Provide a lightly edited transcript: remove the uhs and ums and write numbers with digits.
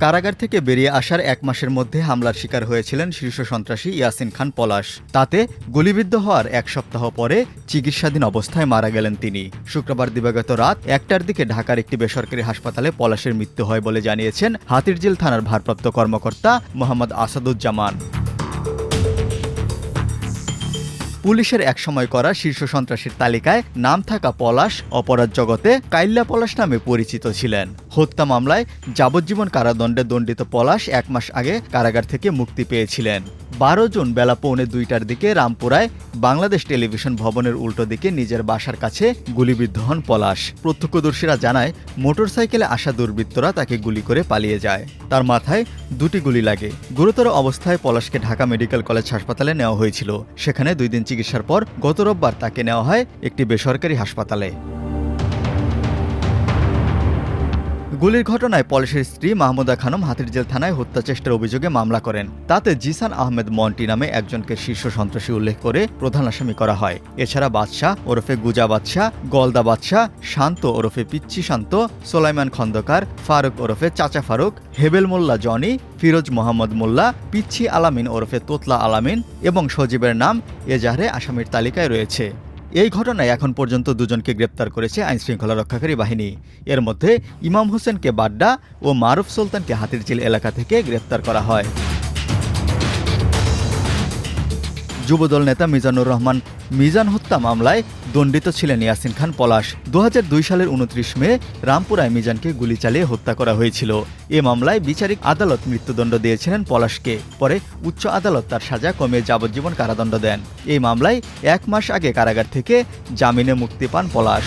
কারাগার থেকে বেরিয়ে আসার ১ মাসের মধ্যে হামলার শিকার হয়েছিলেন শীর্ষ সন্ত্রাসী ইয়াসিন খান পলাশ। তাতে গুলিবিদ্ধ হওয়ার ১ সপ্তাহ পরে চিকিৎসাধীন অবস্থায় মারা গেলেন তিনি। শুক্রবার দিবাগত রাত ১টার দিকে ঢাকার একটি বেসরকারি হাসপাতালে পলাশের মৃত্যু হয় বলে জানিয়েছেন হাতিরঝিল থানার ভারপ্রাপ্ত কর্মকর্তা মোহাম্মদ আসাদুজ্জামান। পুলিশের একসময় করা শীর্ষ সন্ত্রাসীর তালিকায় নাম থাকা পলাশ অপরাধ জগতে কাইল্লা পলাশ নামে পরিচিত ছিলেন। হত্যা মামলায় যাবজ্জীবন কারাদণ্ডে দণ্ডিত পলাশ ১ মাস আগে কারাগার থেকে মুক্তি পেয়েছিলেন। ১২ জুন বেলা ১:৩০টার দিকে রামপুরায় বাংলাদেশ টেলিভিশন ভবনের উল্টো দিকে নিজের বাসার কাছে গুলিবিদ্ধ হন পলাশ। প্রত্যক্ষদর্শীরা জানায় মোটরসাইকেলে আসা দুর্বৃত্তরা তাকে গুলি করে পালিয়ে যায়। তার মাথায় ২টি গুলি লাগে। গুরুতর অবস্থায় পলাশকে ঢাকা মেডিকেল কলেজ হাসপাতালে নেওয়া হয়েছিল। সেখানে ২ দিন চিকিৎসার পর গত রোববার তাকে নেওয়া হয় একটি বেসরকারি হাসপাতালে। গুলির ঘটনায় পলাশের স্ত্রী মাহমুদা খানম হাতিরঝিল থানায় হত্যা চেষ্টার অভিযোগে মামলা করেন। তাতে জিসান আহমেদ মন্টি নামে একজনকে শীর্ষ সন্ত্রাসী উল্লেখ করে প্রধান আসামি করা হয়। এছাড়া বাদশাহ ওরফে গুজা বাদশাহ, গলদা বাদশাহ, শান্ত ওরফে পিচ্চি শান্ত, সোলাইমান খন্দকার, ফারুক ওরফে চাচা ফারুক, হেবেল মোল্লা জনি, ফিরোজ মোহাম্মদ মোল্লা, পিচ্ছি আলামিন ওরফে তোতলা আলামিন এবং সজীবের নাম এজাহারে আসামির তালিকায় রয়েছে। এই ঘটনায় এখন পর্যন্ত ২ জনকে গ্রেপ্তার করেছে আইনশৃঙ্খলা রক্ষাকারী বাহিনী। এর মধ্যে ইমাম হোসেনকে বাড্ডা ও মারুফ সুলতানকে হাতিরঝিল এলাকা থেকে গ্রেপ্তার করা হয়। যুবদল নেতা মিজানুর রহমান মিজান হত্যা মামলায় দণ্ডিত ছিলেন ইয়াসিন খান পলাশ। ২০০২ সালের ২৯ মে রামপুরায় মিজানকে গুলি চালিয়ে হত্যা করা হয়েছিল। এ মামলায় বিচারিক আদালত মৃত্যুদণ্ড দিয়েছিলেন পলাশকে। পরে উচ্চ আদালত তার সাজা কমিয়ে যাবজ্জীবন কারাদণ্ড দেন। এই মামলায় ১ মাস আগে কারাগার থেকে জামিনে মুক্তি পান পলাশ।